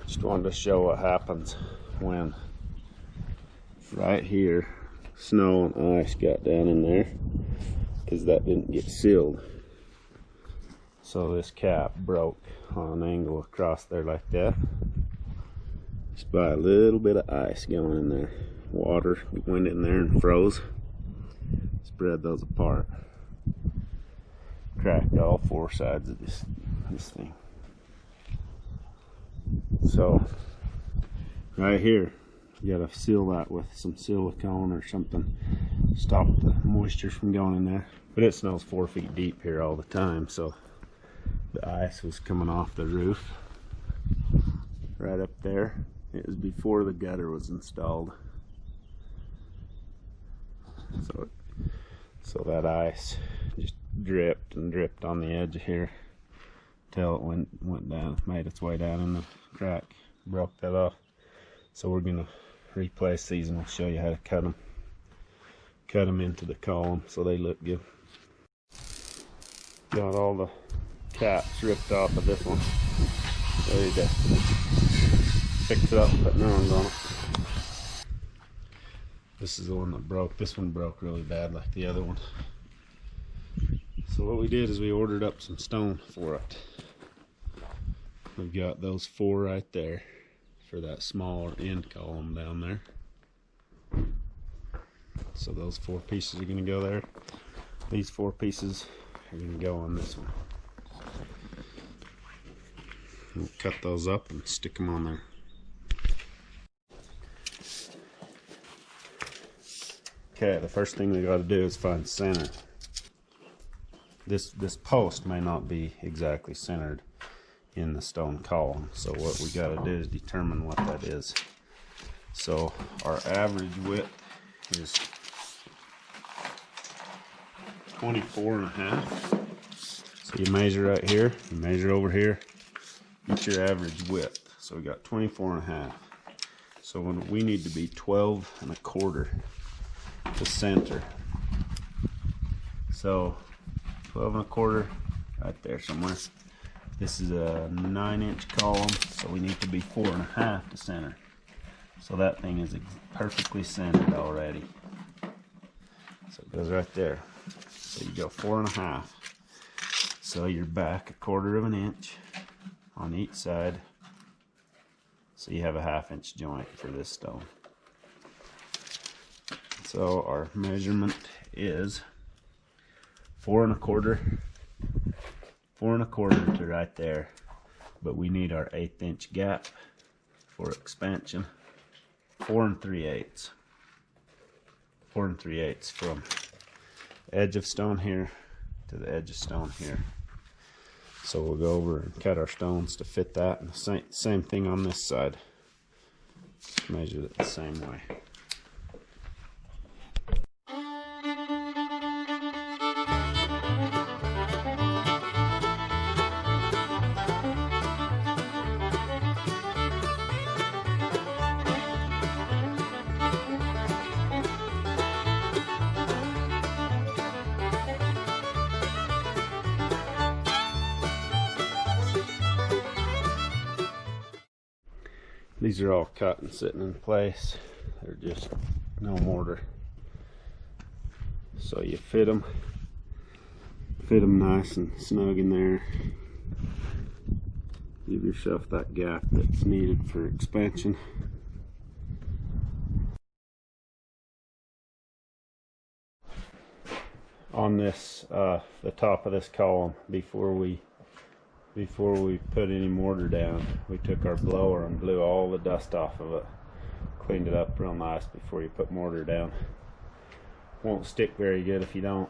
Just wanted to show what happens when right here snow and ice got down in there, because that didn't get sealed. So this cap broke on an angle across there like that, just by a little bit of ice going in there. Water went in there and froze, spread those apart, cracked all four sides of this thing. So right here, you gotta seal that with some silicone or something, stop the moisture from going in there. But it snows 4 feet deep here all the time, so the ice was coming off the roof right up there. It was before the gutter was installed. So that ice just dripped and dripped on the edge of here till it went down, made its way down in the crack, broke that off. So we're gonna replace these, and we'll show you how to cut them into the column so they look good. Got all the caps ripped off of this one, ready to fix it up and put new ones on it. This is the one that broke. This one broke really bad like the other one. So what we did is we ordered up some stone for it. We've got those 4 right there for that smaller end column down there. So those 4 pieces are going to go there. These 4 pieces are going to go on this one. We'll cut those up and stick them on there. Okay, the first thing we got to do is find center. This post may not be exactly centered in the stone column, so what we got to do is determine what that is. So our average width is 24.5. So you measure right here, you measure over here, get your average width. So we got 24.5. So we need to be 12.25 to center. So 12.25 right there somewhere. This is a 9-inch column, so we need to be 4.5 to center. So that thing is perfectly centered already. So it goes right there. So you go 4.5. So you're back 1/4 inch on each side. So you have a 1/2 inch joint for this stone. So our measurement is 4.25 to right there, but we need our 1/8 inch gap for expansion. 4 3/8. 4 3/8 from edge of stone here to the edge of stone here. So we'll go over and cut our stones to fit that, and the same thing on this side. Measure it the same way. These are all cut and sitting in place. They're just no mortar. So you fit them nice and snug in there. Give yourself that gap that's needed for expansion. On this, the top of this column, before we put any mortar down, we took our blower and blew all the dust off of it, cleaned it up real nice before you put mortar down. Won't stick very good if you don't.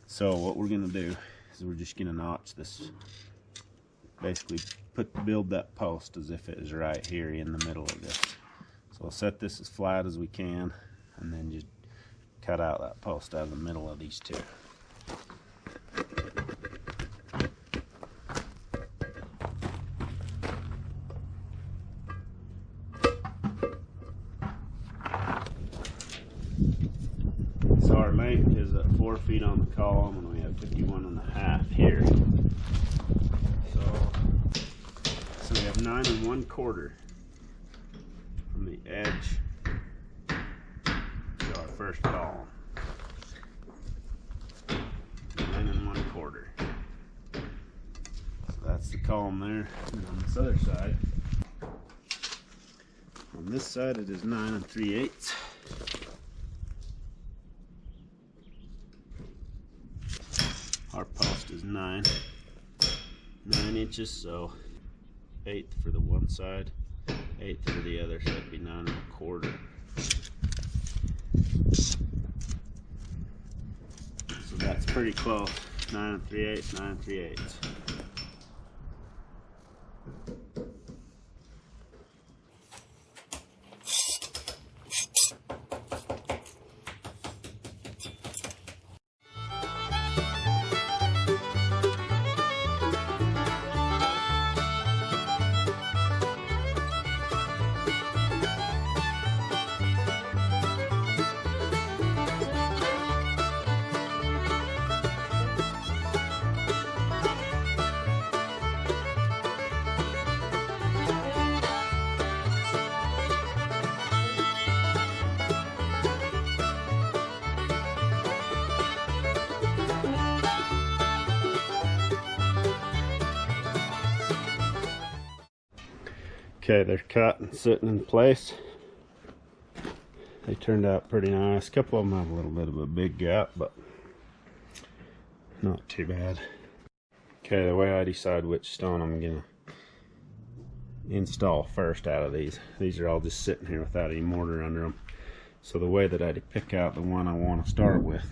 So what we're gonna do is we're just gonna notch this, basically build that post as if it is right here in the middle of this. So we'll set this as flat as we can, and then just cut out that post out of the middle of these two. feet on the column, and we have 51.5 here. So we have 9 1/4 from the edge to our first column. 9 1/4. So that's the column there. And on this other side, on this side it is 9 3/8. Our post is 9 inches, so 1/8 for the one side, 1/8 for the other, so it'd be 9 1/4. So that's pretty close. 9 3/8, 9 3/8. Okay, they're cut and sitting in place. They turned out pretty nice. A couple of them have a little bit of a big gap, but not too bad. Okay, the way I decide which stone I'm gonna install first out of these are all just sitting here without any mortar under them. So the way that I pick out the one I want to start with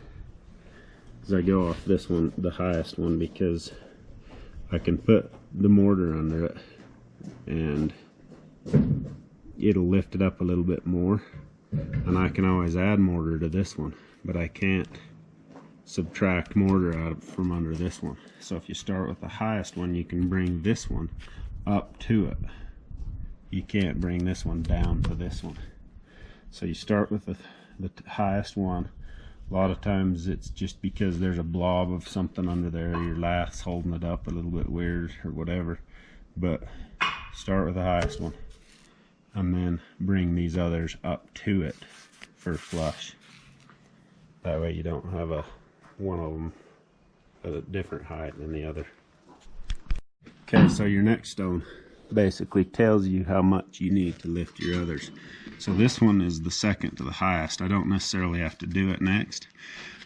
is I go off this one, the highest one, because I can put the mortar under it and it'll lift it up a little bit more, and I can always add mortar to this one, but I can't subtract mortar out from under this one. So if you start with the highest one, you can bring this one up to it. You can't bring this one down to this one. So you start with the highest one. A lot of times it's just because there's a blob of something under there, your lath's holding it up a little bit weird or whatever, but start with the highest one and then bring these others up to it for flush. That way you don't have one of them at a different height than the other. Okay, so your next stone basically tells you how much you need to lift your others. So this one is the second to the highest. I don't necessarily have to do it next,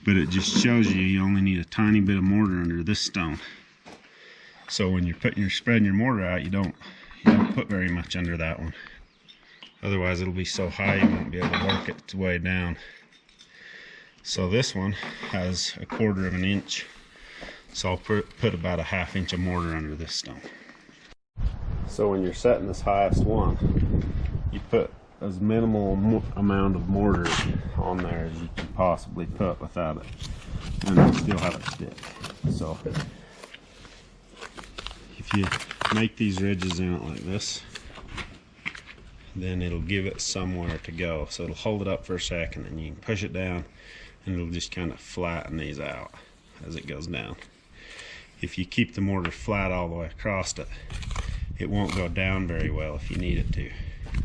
but it just shows you only need a tiny bit of mortar under this stone. So when you're spreading your mortar out, you don't put very much under that one. Otherwise it'll be so high you won't be able to work its way down. So this one has 1/4 of an inch. So I'll put about a 1/2 inch of mortar under this stone. So when you're setting this highest one, you put as minimal amount of mortar on there as you can possibly put without it, and it'll still have it stick. So if you make these ridges in it like this, then it'll give it somewhere to go. So it'll hold it up for a second, and you can push it down, and it'll just kind of flatten these out as it goes down. If you keep the mortar flat all the way across it, it won't go down very well if you need it to.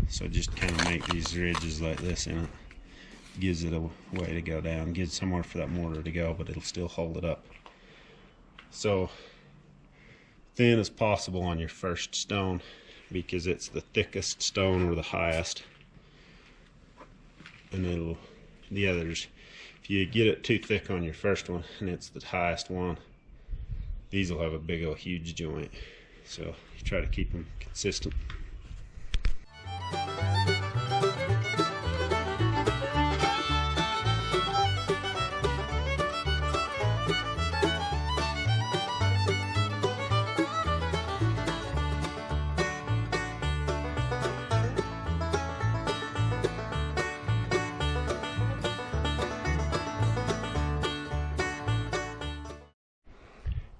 So just kind of make these ridges like this in it. Gives it a way to go down, gives somewhere for that mortar to go, but it'll still hold it up. So thin as possible on your first stone, because it's the thickest stone or the highest, and the others, if you get it too thick on your first one and it's the highest one, these will have a big old huge joint. So you try to keep them consistent.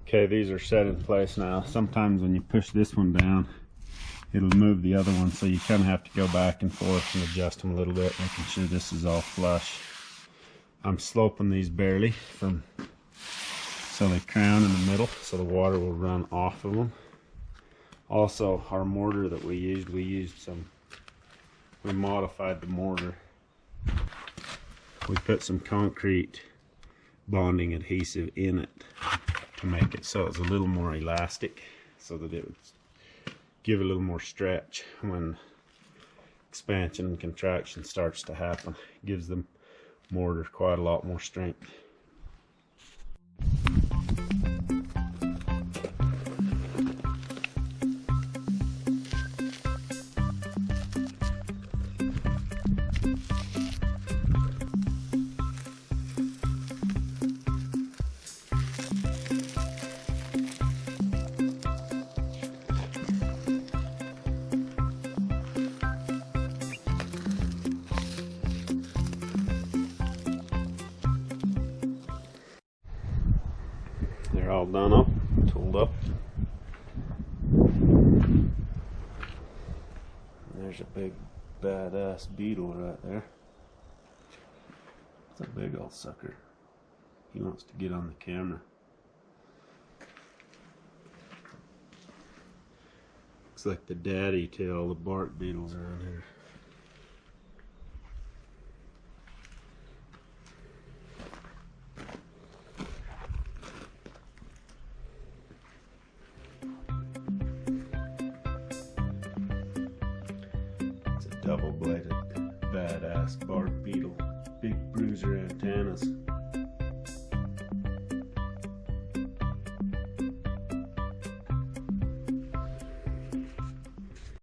Okay, these are set in place now. Sometimes when you push this one down, it'll move the other one, so you kind of have to go back and forth and adjust them a little bit, making sure this is all flush. I'm sloping these barely from so they crown in the middle so the water will run off of them. Also, our mortar that we modified the mortar. We put some concrete bonding adhesive in it to make it so it's a little more elastic, so that it would give a little more stretch when expansion and contraction starts to happen. It gives the mortar quite a lot more strength. They're all done up, tooled up. There's a big badass beetle right there. It's a big old sucker. He wants to get on the camera. Looks like the daddy to all the bark beetles around here. Double-bladed badass bark beetle, big bruiser antennas.